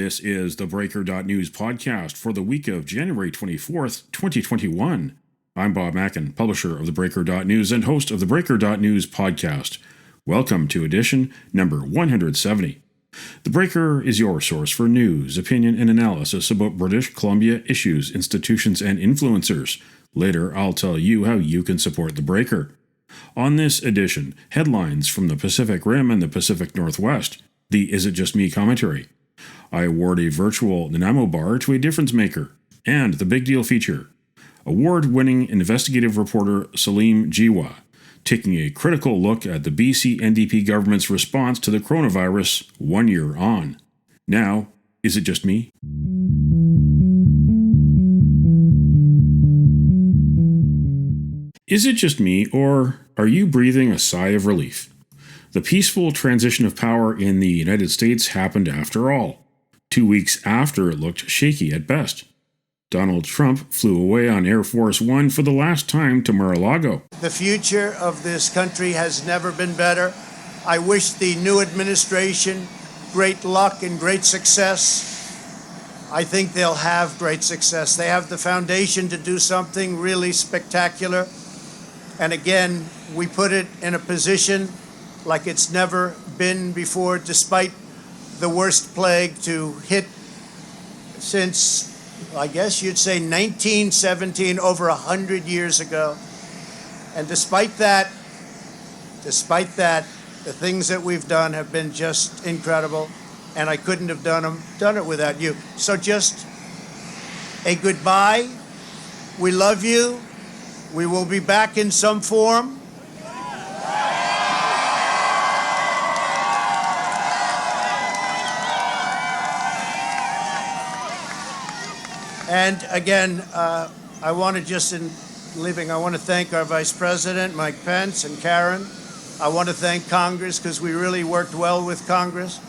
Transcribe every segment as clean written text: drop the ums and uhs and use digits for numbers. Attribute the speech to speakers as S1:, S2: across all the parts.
S1: This is the theBreaker.news podcast for the week of January 24th, 2021. I'm Bob Mackin, publisher of theBreaker.news and host of the theBreaker.news podcast. Welcome to edition number 170. The Breaker is your source for news, opinion, and analysis about British Columbia issues, institutions, and influencers. Later, I'll tell you how you can support The Breaker. On this edition, headlines from the Pacific Rim and the Pacific Northwest, the Is It Just Me commentary. I award a virtual Nanaimo bar to a difference maker, and the Big Deal feature. Award-winning investigative reporter Salim Jiwa, taking a critical look at the BC NDP government's response to the coronavirus 1 year on. Now, is it just me? Is it just me, or are you breathing a sigh of relief? The peaceful transition of power in the United States happened after all, 2 weeks after it looked shaky at best. Donald Trump flew away on Air Force One for the last time to Mar-a-Lago.
S2: The future of this country has never been better. I wish the new administration great luck and great success. I think they'll have great success. They have the foundation to do something really spectacular. And again, we put it in a position like it's never been before, despite the worst plague to hit since, I guess you'd say 1917, over 100 years ago. And despite that, the things that we've done have been just incredible, and I couldn't have done it without you. So just a goodbye. We love you. We will be back in some form. And again, I want to thank our Vice President, Mike Pence, and Karen. I want to thank Congress, because we really worked well with Congress,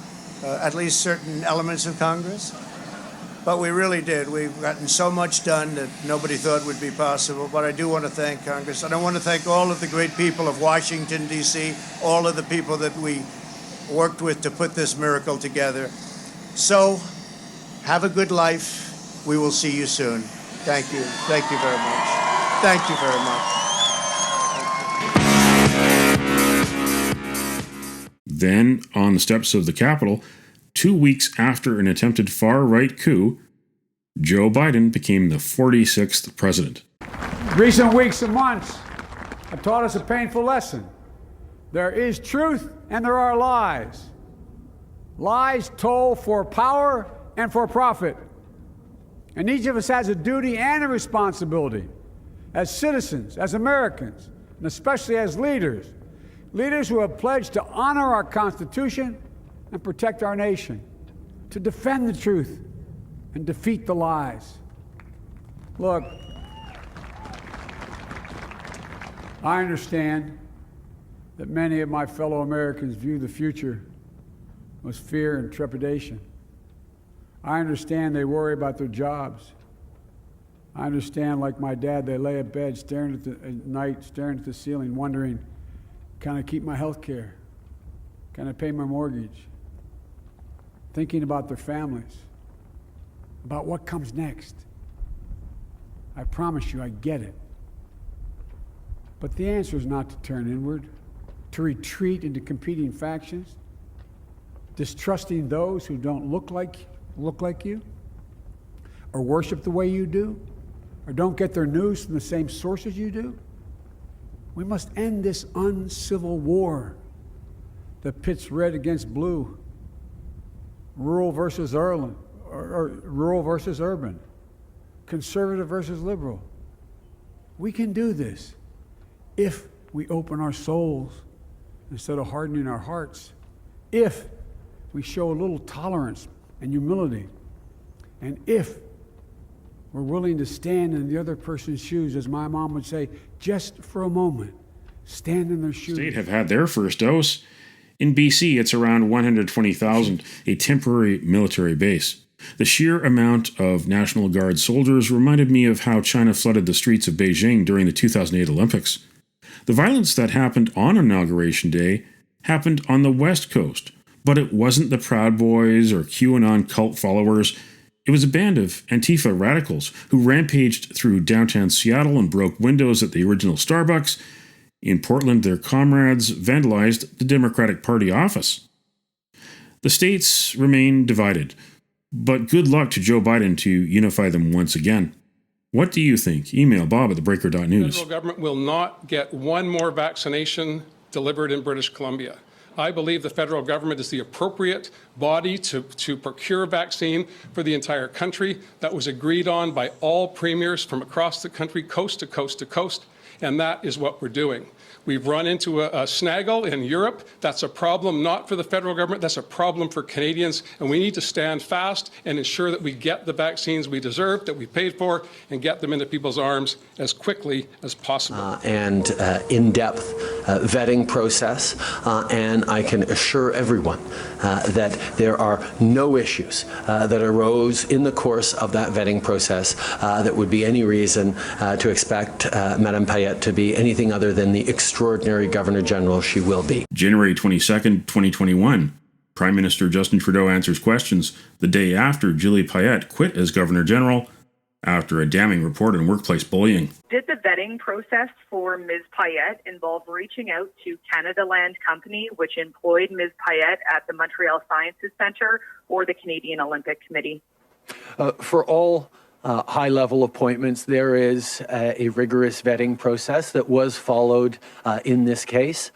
S2: at least certain elements of Congress. But we really did. We've gotten so much done that nobody thought would be possible. But I do want to thank Congress. And I want to thank all of the great people of Washington, D.C., all of the people that we worked with to put this miracle together. So have a good life. We will see you soon. Thank you. Thank you very much. Thank you very much.
S1: Then, on the steps of the Capitol, 2 weeks after an attempted far-right coup, Joe Biden became the 46th president.
S3: Recent weeks and months have taught us a painful lesson. There is truth and there are lies. Lies told for power and for profit. And each of us has a duty and a responsibility as citizens, as Americans, and especially as leaders who have pledged to honor our Constitution and protect our nation, to defend the truth and defeat the lies. Look, I understand that many of my fellow Americans view the future with fear and trepidation. I understand they worry about their jobs. I understand, like my dad, they lay at bed at night, staring at the ceiling, wondering, can I keep my health care? Can I pay my mortgage? Thinking about their families, about what comes next. I promise you, I get it. But the answer is not to turn inward, to retreat into competing factions, distrusting those who don't look like you, or worship the way you do, or don't get their news from the same sources you do. We must end this uncivil war that pits red against blue, rural versus urban, conservative versus liberal. We can do this if we open our souls instead of hardening our hearts, if we show a little tolerance and humility, and if we're willing to stand in the other person's shoes, as my mom would say, just for a moment, stand in their shoes.
S1: State have had their first dose. In BC, it's around 120,000, a temporary military base. The sheer amount of National Guard soldiers reminded me of how China flooded the streets of Beijing during the 2008 Olympics. The violence that happened on Inauguration Day happened on the West Coast, But it wasn't the Proud Boys or QAnon cult followers. It was a band of Antifa radicals who rampaged through downtown Seattle and broke windows at the original Starbucks. In Portland, their comrades vandalized the Democratic Party office. The states remain divided, but good luck to Joe Biden to unify them once again. What do you think? Email Bob at theBreaker.news.
S4: The federal government will not get one more vaccination delivered in British Columbia. I believe the federal government is the appropriate body to procure vaccine for the entire country. That was agreed on by all premiers from across the country, coast to coast to coast, and that is what we're doing. We've run into a snaggle in Europe. That's a problem not for the federal government, that's a problem for Canadians, and we need to stand fast and ensure that we get the vaccines we deserve, that we paid for, and get them into people's arms as quickly as possible.
S5: And in-depth vetting process, and I can assure everyone that there are no issues that arose in the course of that vetting process that would be any reason to expect Madame Payette to be anything other than the extraordinary Governor-General she will be.
S1: January 22nd, 2021. Prime Minister Justin Trudeau answers questions the day after Julie Payette quit as Governor-General after a damning report on workplace bullying.
S6: Did the vetting process for Ms. Payette involve reaching out to Canada Land Company, which employed Ms. Payette at the Montreal Sciences Centre, or the Canadian Olympic Committee?
S5: For all high-level appointments, there is a rigorous vetting process that was followed in this case.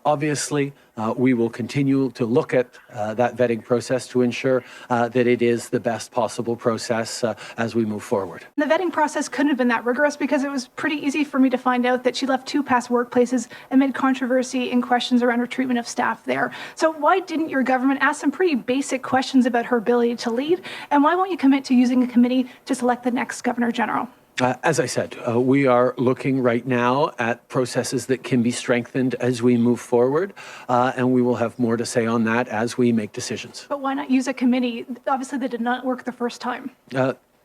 S5: Obviously, we will continue to look at that vetting process to ensure that it is the best possible process as we move forward.
S7: The vetting process couldn't have been that rigorous because it was pretty easy for me to find out that she left 2 past workplaces amid controversy and questions around her treatment of staff there. So why didn't your government ask some pretty basic questions about her ability to lead? And why won't you commit to using a committee to select the next Governor General?
S5: As I said, we are looking right now at processes that can be strengthened as we move forward, and we will have more to say on that as we make decisions.
S7: But why not use a committee? Obviously, that did not work the first time.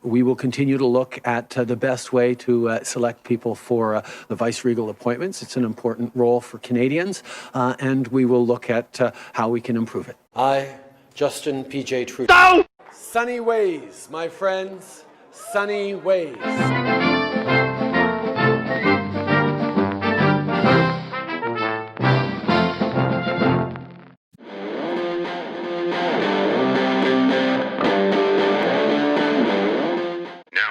S5: We will continue to look at the best way to select people for the vice-regal appointments. It's an important role for Canadians, and we will look at how we can improve it. I, Justin P.J. Trudeau. No! Sunny ways, my friends. Sunny ways.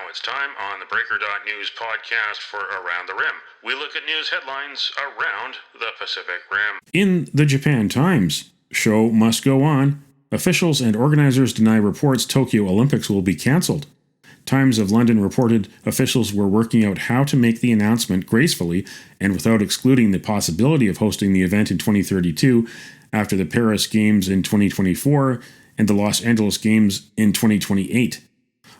S1: It's time on the Breaker.news podcast for Around the Rim. We look at news headlines around the Pacific Rim. In the Japan Times, show must go on. Officials and organizers deny reports Tokyo Olympics will be cancelled. Times of London reported officials were working out how to make the announcement gracefully and without excluding the possibility of hosting the event in 2032 after the Paris Games in 2024 and the Los Angeles Games in 2028.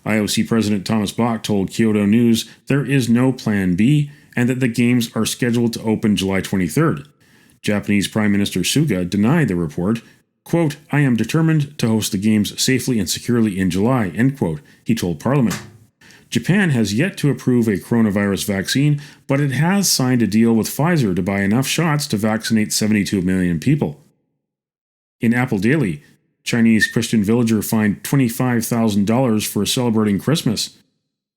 S1: IOC President Thomas Bach told Kyodo News there is no Plan B and that the Games are scheduled to open July 23rd. Japanese Prime Minister Suga denied the report. Quote, I am determined to host the Games safely and securely in July, end quote, he told Parliament. Japan has yet to approve a coronavirus vaccine, but it has signed a deal with Pfizer to buy enough shots to vaccinate 72 million people. In Apple Daily, Chinese Christian villager fined $25,000 for celebrating Christmas.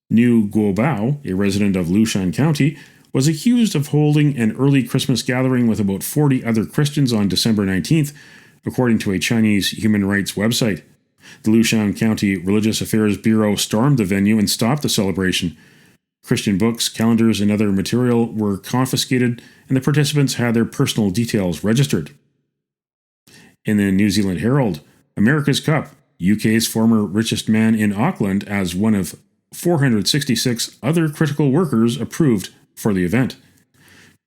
S1: Niu Guobao, a resident of Lushan County, was accused of holding an early Christmas gathering with about 40 other Christians on December 19th, according to a Chinese human rights website. The Lushan County Religious Affairs Bureau stormed the venue and stopped the celebration. Christian books, calendars, and other material were confiscated, and the participants had their personal details registered. In the New Zealand Herald, America's Cup, UK's former richest man in Auckland as one of 466 other critical workers approved for the event.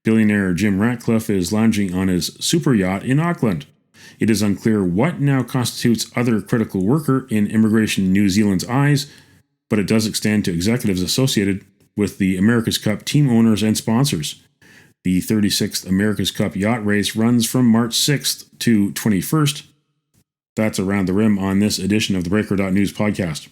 S1: Billionaire Jim Ratcliffe is lounging on his super yacht in Auckland. It is unclear what now constitutes other critical worker in Immigration New Zealand's eyes, but it does extend to executives associated with the America's Cup team owners and sponsors. The 36th America's Cup yacht race runs from March 6th to 21st. That's Around the Rim on this edition of the Breaker.news podcast.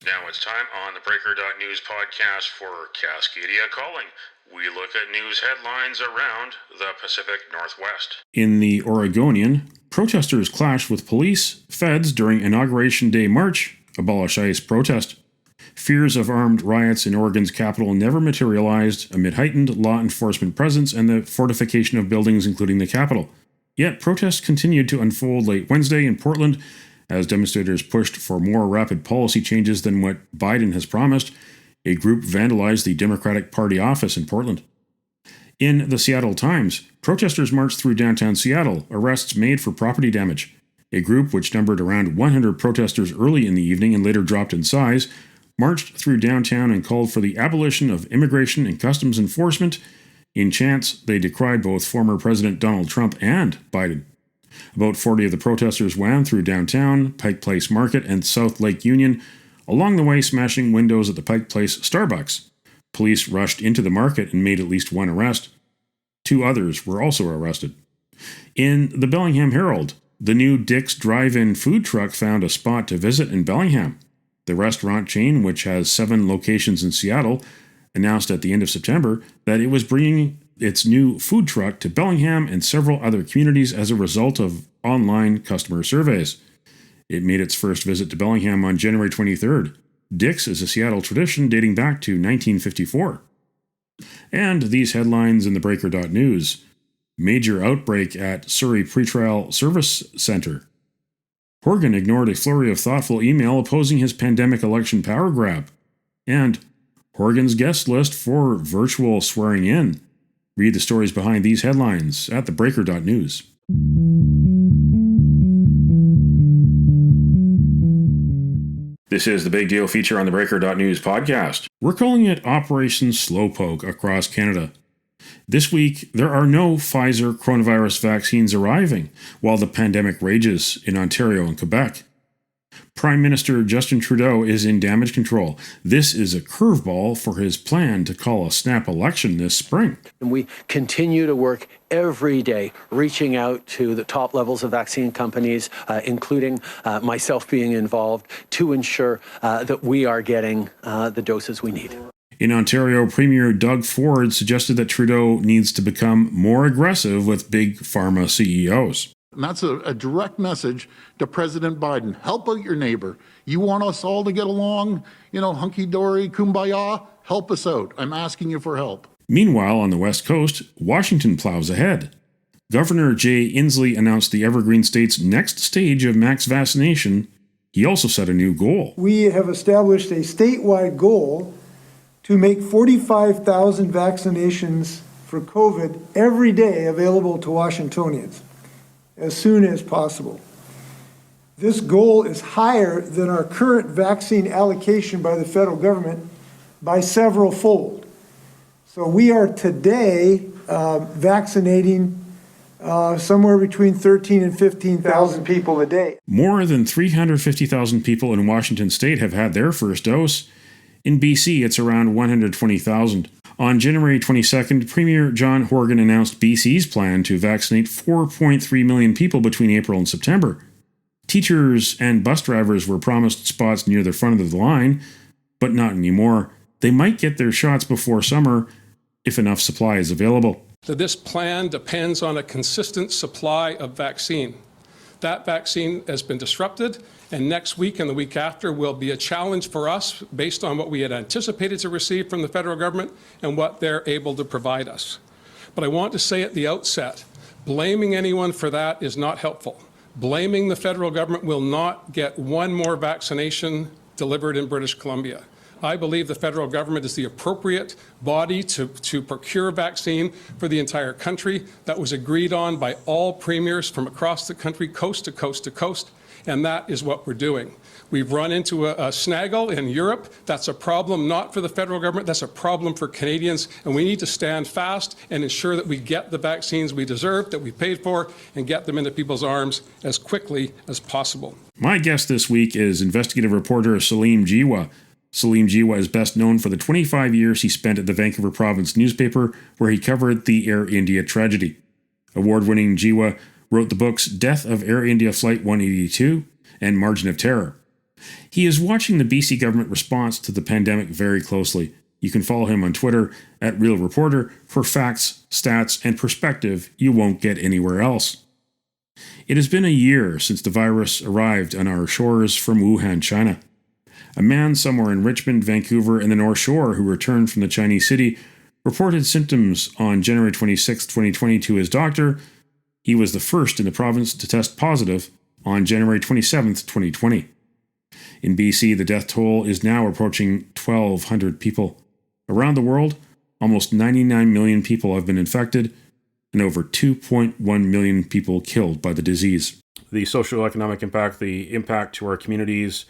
S1: Now it's time on the Breaker.news theBreaker.news podcast for Cascadia Calling. We look at news headlines around the Pacific Northwest. In the Oregonian, protesters clashed with police, feds during Inauguration Day March, Abolish ICE protest. Fears of armed riots in Oregon's capital never materialized amid heightened law enforcement presence and the fortification of buildings, including the Capitol. Yet protests continued to unfold late Wednesday in Portland as demonstrators pushed for more rapid policy changes than what Biden has promised. A group vandalized the Democratic Party office in Portland. In the Seattle Times, protesters marched through downtown Seattle, arrests made for property damage. A group which numbered around 100 protesters early in the evening and later dropped in size, marched through downtown and called for the abolition of immigration and customs enforcement. In chants, they decried both former President Donald Trump and Biden. About 40 of the protesters wound through downtown, Pike Place Market, and South Lake Union, along the way smashing windows at the Pike Place Starbucks. Police rushed into the market and made at least one arrest. 2 others were also arrested. In the Bellingham Herald, the new Dick's Drive-In food truck found a spot to visit in Bellingham. The restaurant chain, which has 7 locations in Seattle, announced at the end of September that it was bringing its new food truck to Bellingham and several other communities as a result of online customer surveys. It made its first visit to Bellingham on January 23rd. Dick's is a Seattle tradition dating back to 1954. And these headlines in theBreaker.news. Major outbreak at Surrey Pretrial Service Centre. Horgan ignored a flurry of thoughtful email opposing his pandemic election power grab. And Horgan's guest list for virtual swearing in. Read the stories behind these headlines at theBreaker.news. This is the Big Deal feature on the Breaker.news podcast. We're calling it Operation Slowpoke across Canada. This week, there are no Pfizer coronavirus vaccines arriving while the pandemic rages in Ontario and Quebec. Prime Minister Justin Trudeau is in damage control. This is a curveball for his plan to call a snap election this spring.
S5: And we continue to work every day, reaching out to the top levels of vaccine companies, including myself being involved, to ensure that we are getting the doses we need.
S1: In Ontario, Premier Doug Ford suggested that Trudeau needs to become more aggressive with big pharma CEOs.
S8: And that's a direct message to President Biden. Help out your neighbor. You want us all to get along, hunky-dory, kumbaya? Help us out. I'm asking you for help.
S1: Meanwhile, on the West Coast, Washington plows ahead. Governor Jay Inslee announced the Evergreen State's next stage of max vaccination. He also set a new goal.
S9: We have established a statewide goal to make 45,000 vaccinations for COVID every day available to Washingtonians as soon as possible. This goal is higher than our current vaccine allocation by the federal government by several fold. So we are today vaccinating somewhere between 13 and 15,000 people a day.
S1: More than 350,000 people in Washington state have had their first dose. In BC, it's around 120,000. On January 22nd, Premier John Horgan announced BC's plan to vaccinate 4.3 million people between April and September. Teachers and bus drivers were promised spots near the front of the line, but not anymore. They might get their shots before summer if enough supply is available.
S4: This plan depends on a consistent supply of vaccine. That vaccine has been disrupted, and next week and the week after will be a challenge for us based on what we had anticipated to receive from the federal government and what they're able to provide us. But I want to say at the outset, blaming anyone for that is not helpful. Blaming the federal government will not get one more vaccination delivered in British Columbia. I believe the federal government is the appropriate body to procure vaccine for the entire country. That was agreed on by all premiers from across the country, coast to coast to coast, and that is what we're doing. We've run into a snaggle in Europe. That's a problem not for the federal government, that's a problem for Canadians, and we need to stand fast and ensure that we get the vaccines we deserve, that we paid for, and get them into people's arms as quickly as possible.
S1: My guest this week is investigative reporter Salim Jiwa. Salim Jiwa is best known for the 25 years he spent at the Vancouver Province newspaper, where he covered the Air India tragedy. Award-winning Jiwa wrote the books Death of Air India Flight 182 and Margin of Terror. He is watching the BC government response to the pandemic very closely. You can follow him on Twitter @RealReporter for facts, stats, and perspective you won't get anywhere else. It has been a year since the virus arrived on our shores from Wuhan, China. A man somewhere in Richmond, Vancouver, and the North Shore who returned from the Chinese city reported symptoms on January 26, 2020 to his doctor. He was the first in the province to test positive on January 27, 2020. In BC, the death toll is now approaching 1,200 people. Around the world, almost 99 million people have been infected and over 2.1 million people killed by the disease. The socioeconomic impact, the impact to our communities,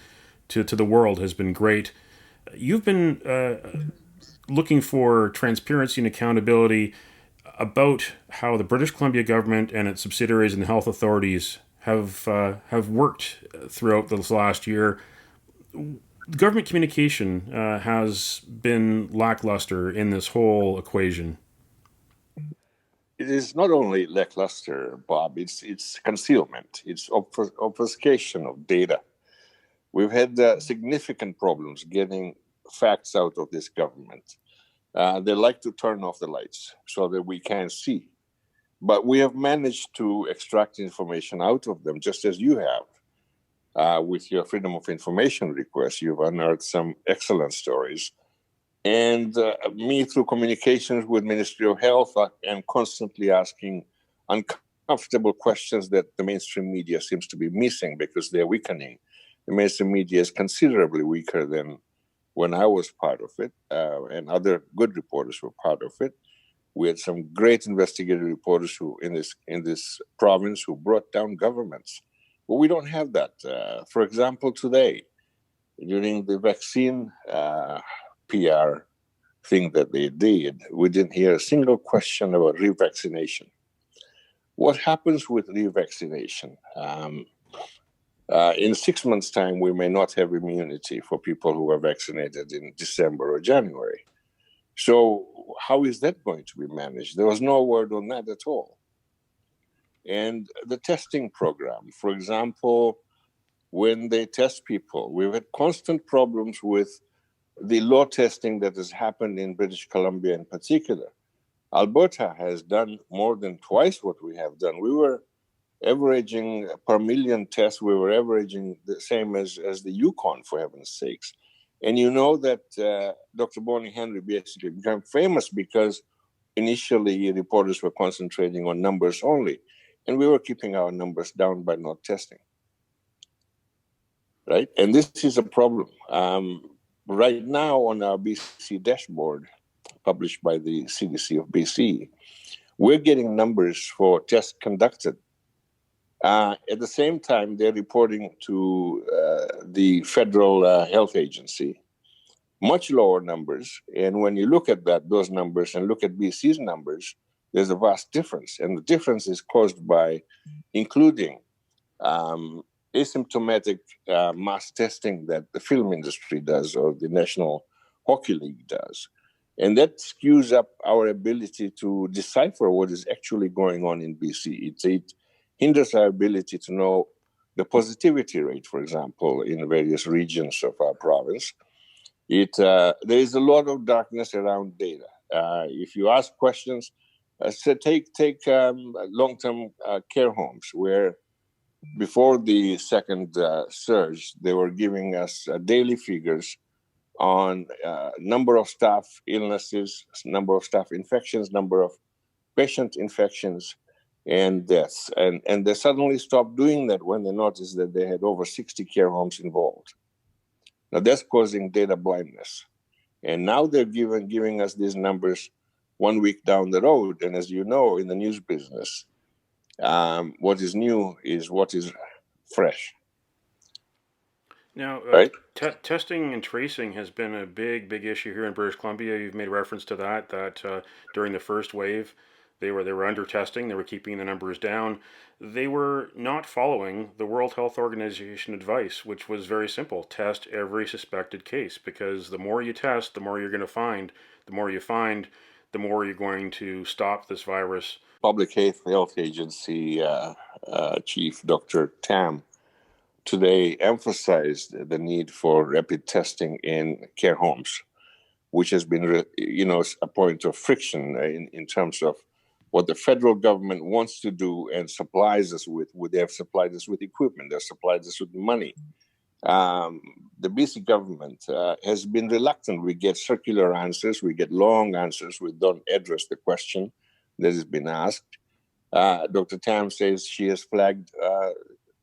S1: to the world has been great. You've been looking for transparency and accountability about how the British Columbia government and its subsidiaries and health authorities have worked throughout this last year. Government communication has been lackluster in this whole equation.
S10: It is not only lackluster, Bob, it's concealment, it's obfuscation of data. We've had significant problems getting facts out of this government. They like to turn off the lights so that we can't see. But we have managed to extract information out of them, just as you have. With your Freedom of Information request, you've unearthed some excellent stories. And me, through communications with Ministry of Health, am constantly asking uncomfortable questions that the mainstream media seems to be missing because they're weakening. The mainstream media is considerably weaker than when I was part of it, and other good reporters were part of it. We had some great investigative reporters who in this province who brought down governments. But we don't have that. For example, today, during the vaccine PR thing that they did, we didn't hear a single question about revaccination. What happens with revaccination? In 6 months' time, we may not have immunity for people who were vaccinated in December or January. So how is that going to be managed? There was no word on that at all. And the testing program, for example, when they test people, we've had constant problems with the low testing that has happened in British Columbia in particular. Alberta has done more than twice what we have done. We were averaging per million tests, we were averaging the same as the Yukon, for heaven's sakes. And you know that Dr. Bonnie Henry basically became famous because initially reporters were concentrating on numbers only, and we were keeping our numbers down by not testing. Right? And this is a problem. Right now on our BC dashboard, published by the CDC of BC, we're getting numbers for tests conducted. At the same time, they're reporting to the federal health agency much lower numbers. And when you look at those numbers and look at BC's numbers, there's a vast difference. And the difference is caused by including asymptomatic mass testing that the film industry does or the National Hockey League does. And that skews up our ability to decipher what is actually going on in BC. It hinders our ability to know the positivity rate, for example, in various regions of our province. There is a lot of darkness around data. If you ask questions, take long-term care homes, where before the second surge, they were giving us daily figures on number of staff illnesses, number of staff infections, number of patient infections, and deaths. And they suddenly stopped doing that when they noticed that they had over 60 care homes involved. Now that's causing data blindness. And now they're giving us these numbers 1 week down the road. And as you know, in the news business, what is new is what is fresh.
S1: Now,
S10: right?
S1: Testing and tracing has been a big issue here in British Columbia. You've made reference to that during the first wave, they were under testing. They were keeping the numbers down. They were not following the World Health Organization advice, which was very simple: test every suspected case, because the more you test, the more you're going to find. The more you find, the more you're going to stop this virus.
S10: Public Health Agency Chief Dr. Tam today emphasized the need for rapid testing in care homes, which has been, a point of friction in terms of what the federal government wants to do and supplies us with. They have supplied us with equipment, they've supplied us with money. The BC government has been reluctant. We get circular answers, we get long answers, we don't address the question that has been asked. Dr. Tam says she has flagged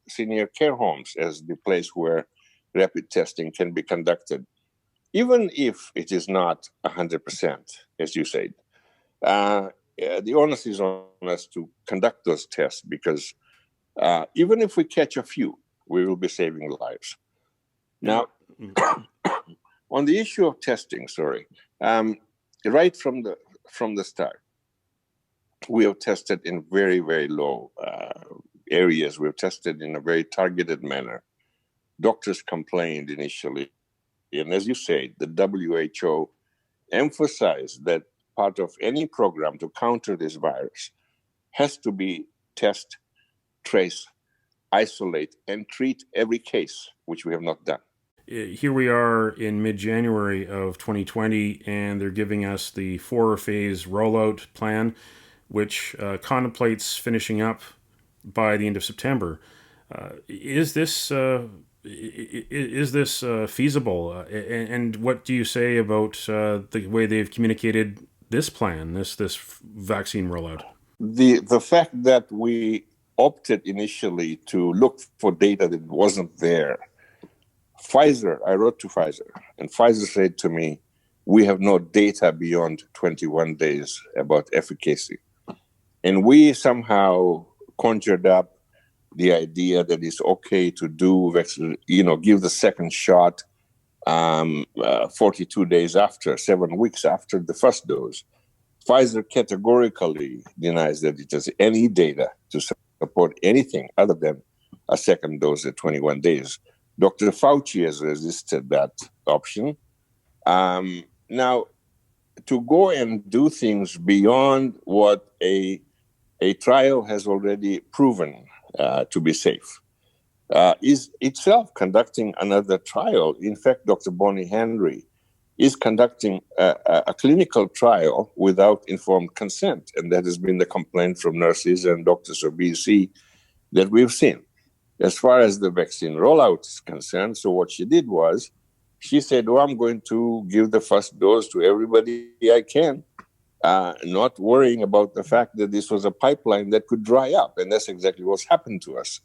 S10: senior care homes as the place where rapid testing can be conducted, even if it is not 100%, as you said. The onus is on us to conduct those tests because even if we catch a few, we will be saving lives. Now, on the issue of testing, right from the start, we have tested in very, very low areas. We've tested in a very targeted manner. Doctors complained initially, and as you say, the WHO emphasized that part of any program to counter this virus has to be test, trace, isolate, and treat every case, which we have not done.
S1: Here we are in mid-January of 2020, and they're giving us the 4-phase rollout plan, which contemplates finishing up by the end of September. Is this feasible? And what do you say about the way they've communicated this plan, this vaccine rollout?
S10: The fact that we opted initially to look for data that wasn't there. I wrote to Pfizer, and Pfizer said to me, we have no data beyond 21 days about efficacy. And we somehow conjured up the idea that it's okay to give the second shot 42 days after, 7 weeks after the first dose. Pfizer categorically denies that it has any data to support anything other than a second dose at 21 days. Dr. Fauci has resisted that option. Now, to go and do things beyond what a trial has already proven to be safe is itself conducting another trial. In fact, Dr. Bonnie Henry is conducting a clinical trial without informed consent, and that has been the complaint from nurses and doctors of BC that we've seen. As far as the vaccine rollout is concerned, so what she did was, she said, I'm going to give the first dose to everybody I can, not worrying about the fact that this was a pipeline that could dry up. And that's exactly what's happened to us.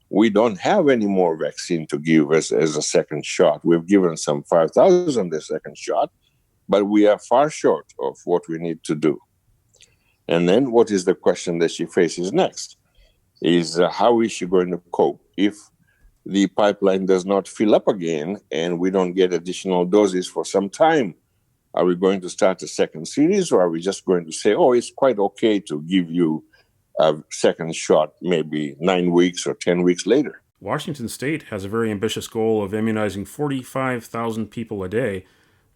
S10: We don't have any more vaccine to give as a second shot. We've given some 5,000 the second shot, but we are far short of what we need to do. And then what is the question that she faces next? Is how is she going to cope if the pipeline does not fill up again and we don't get additional doses for some time? Are we going to start a second series, or are we just going to say, it's quite okay to give you a second shot maybe 9 weeks or 10 weeks later?
S1: Washington State has a very ambitious goal of immunizing 45,000 people a day.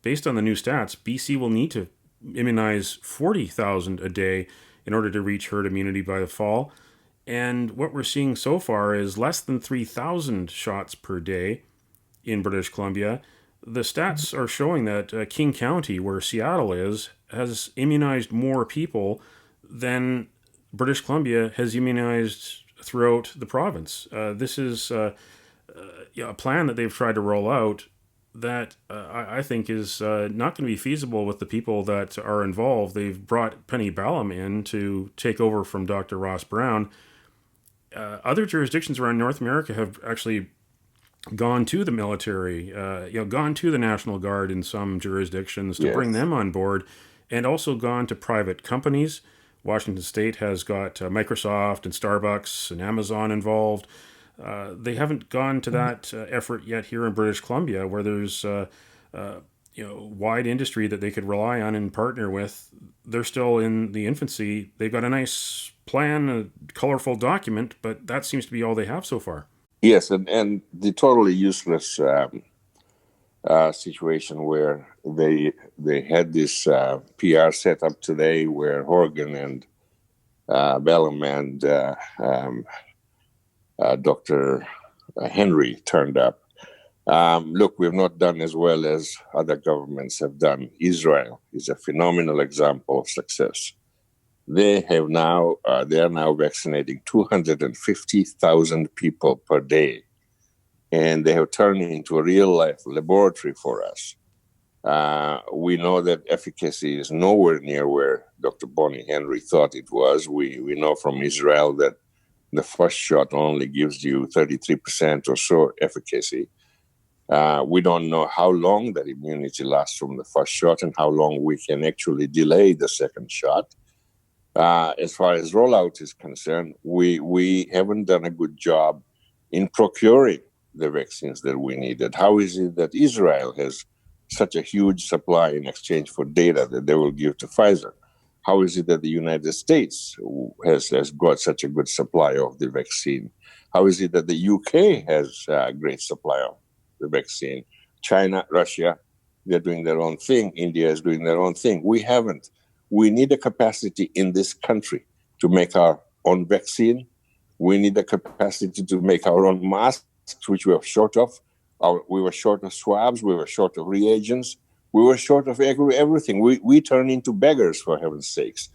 S1: Based on the new stats, BC will need to immunize 40,000 a day in order to reach herd immunity by the fall. And what we're seeing so far is less than 3,000 shots per day in British Columbia. The stats are showing that King County, where Seattle is, has immunized more people than British Columbia has immunized throughout the province. This is a plan that they've tried to roll out that I think is not going to be feasible with the people that are involved. They've brought Penny Ballum in to take over from Dr. Ross Brown. Other jurisdictions around North America have actually gone to the military, gone to the National Guard in some jurisdictions to bring them on board, and also gone to private companies. Washington State has got Microsoft and Starbucks and Amazon involved. They haven't gone to that effort yet here in British Columbia, where there's wide industry that they could rely on and partner with. They're still in the infancy. They've got a nice plan, a colorful document, but that seems to be all they have so far.
S10: Yes, and the totally useless situation where they had this PR set up today where Horgan and Bellum and Dr. Henry turned up. Look, we've not done as well as other governments have done. Israel is a phenomenal example of success. They are now vaccinating 250,000 people per day, and they have turned into a real-life laboratory for us. We know that efficacy is nowhere near where Dr. Bonnie Henry thought it was. We know from Israel that the first shot only gives you 33% or so efficacy. We don't know how long that immunity lasts from the first shot and how long we can actually delay the second shot. As far as rollout is concerned, we haven't done a good job in procuring the vaccines that we needed. How is it that Israel has such a huge supply in exchange for data that they will give to Pfizer? How is it that the United States has got such a good supply of the vaccine? How is it that the UK has a great supply of the vaccine? China, Russia, they're doing their own thing. India is doing their own thing. We haven't. We need a capacity in this country to make our own vaccine. We need a capacity to make our own masks, which we are short of. We were short of swabs. We were short of reagents. We were short of everything. We turned into beggars, for heaven's sakes.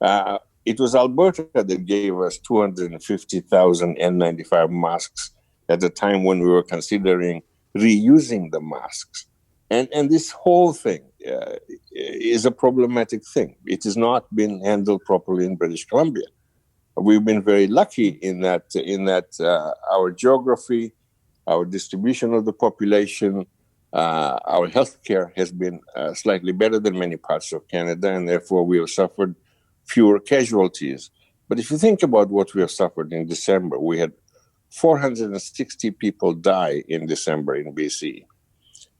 S10: It was Alberta that gave us 250,000 N95 masks at the time when we were considering reusing the masks. And this whole thing is a problematic thing. It has not been handled properly in British Columbia. We've been very lucky in that our geography, our distribution of the population, our healthcare has been slightly better than many parts of Canada, and therefore we have suffered fewer casualties. But if you think about what we have suffered in December, we had 460 people die in December in BC,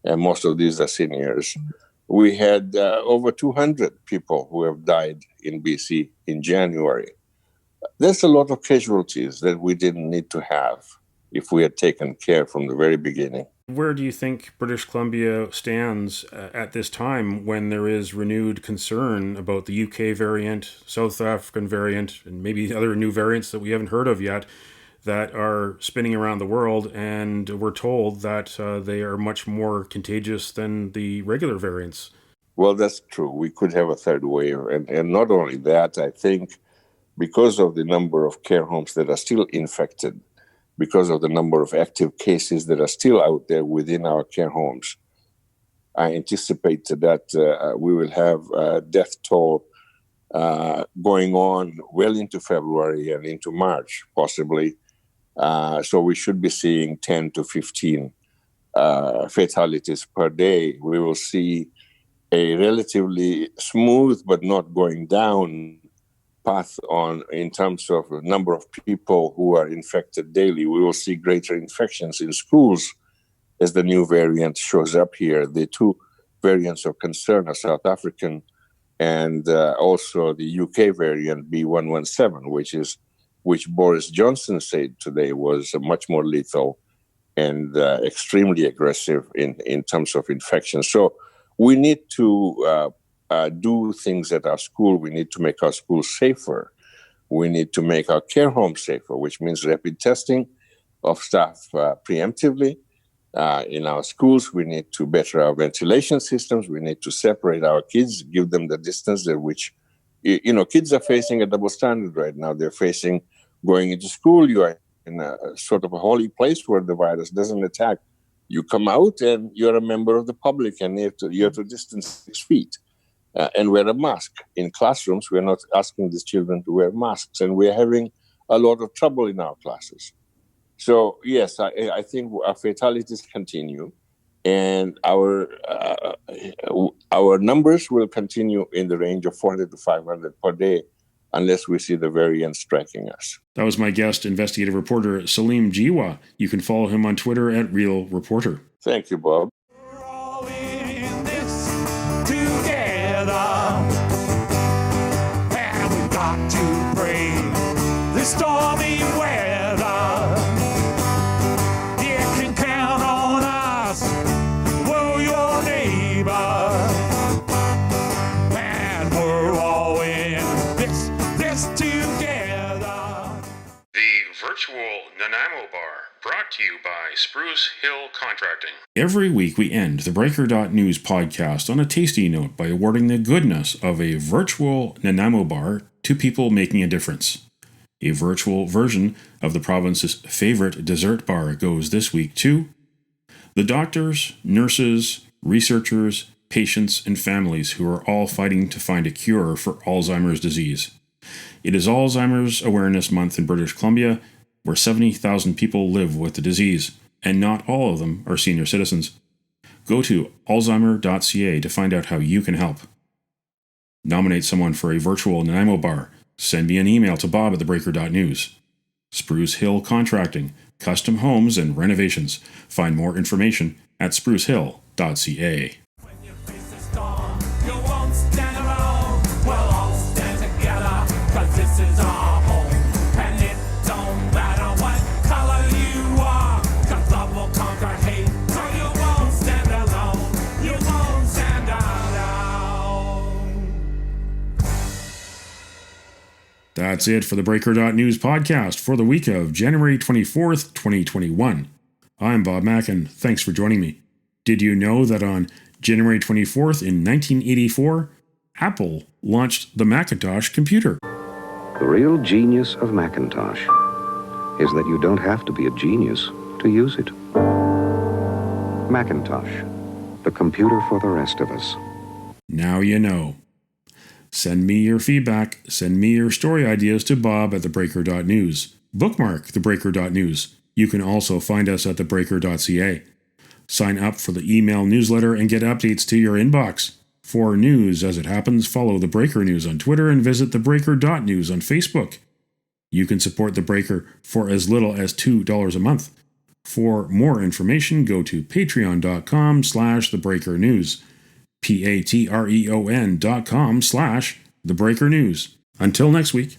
S10: and most of these are seniors. We had over 200 people who have died in BC in January. There's a lot of casualties that we didn't need to have if we had taken care from the very beginning.
S1: Where do you think British Columbia stands at this time when there is renewed concern about the UK variant, South African variant, and maybe other new variants that we haven't heard of yet that are spinning around the world, and we're told that they are much more contagious than the regular variants?
S10: Well, that's true. We could have a third wave. And not only that, I think because of the number of care homes that are still infected, because of the number of active cases that are still out there within our care homes, I anticipate that we will have a death toll going on well into February and into March, possibly. So we should be seeing 10 to 15 fatalities per day. We will see a relatively smooth but not going down path on in terms of the number of people who are infected daily. We will see greater infections in schools as the new variant shows up here. The two variants of concern are South African and also the UK variant B117, which Boris Johnson said today was much more lethal and extremely aggressive in terms of infection. So we need to do things at our school. We need to make our schools safer. We need to make our care homes safer, which means rapid testing of staff preemptively. In our schools, we need to better our ventilation systems. We need to separate our kids, give them the distance at which, kids are facing a double standard right now. They're facing going into school. You are in a sort of a holy place where the virus doesn't attack. You come out and you're a member of the public and you have to distance 6 feet. And wear a mask. In classrooms, we're not asking these children to wear masks, and we're having a lot of trouble in our classes. So, yes, I think our fatalities continue, and our numbers will continue in the range of 400 to 500 per day unless we see the variant striking us.
S1: That was my guest, investigative reporter Salim Jiwa. You can follow him on Twitter at Real Reporter.
S10: Thank you, Bob.
S11: And we've got to pray this stormy weather. You can count on us, woo your neighbor. And we're all in this together.
S1: The virtual Nanaimo Bar, brought to you by Spruce Hill Contracting. Every week we end the Breaker.news podcast on a tasty note by awarding the goodness of a virtual Nanaimo Bar to people making a difference. A virtual version of the province's favorite dessert bar goes this week to the doctors, nurses, researchers, patients, and families who are all fighting to find a cure for Alzheimer's disease. It is Alzheimer's Awareness Month in British Columbia, where 70,000 people live with the disease, and not all of them are senior citizens. Go to alzheimer.ca to find out how you can help. Nominate someone for a virtual Nanaimo bar. Send me an email to bob at theBreaker.news. Spruce Hill Contracting, custom homes and renovations. Find more information at sprucehill.ca. That's it for the Breaker.news podcast for the week of January 24th, 2021. I'm Bob Mackin. Thanks for joining me. Did you know that on January 24th in 1984, Apple launched the Macintosh computer?
S12: The real genius of Macintosh is that you don't have to be a genius to use it. Macintosh, the computer for the rest of us.
S1: Now you know. Send me your feedback. Send me your story ideas to Bob at theBreaker.news. Bookmark theBreaker.news. You can also find us at theBreaker.ca. Sign up for the email newsletter and get updates to your inbox. For news as it happens, follow The Breaker News on Twitter and visit theBreaker.news on Facebook. You can support The Breaker for as little as $2 a month. For more information, go to patreon.com/thebreakernews. patreon.com/thebreakernews. Until next week.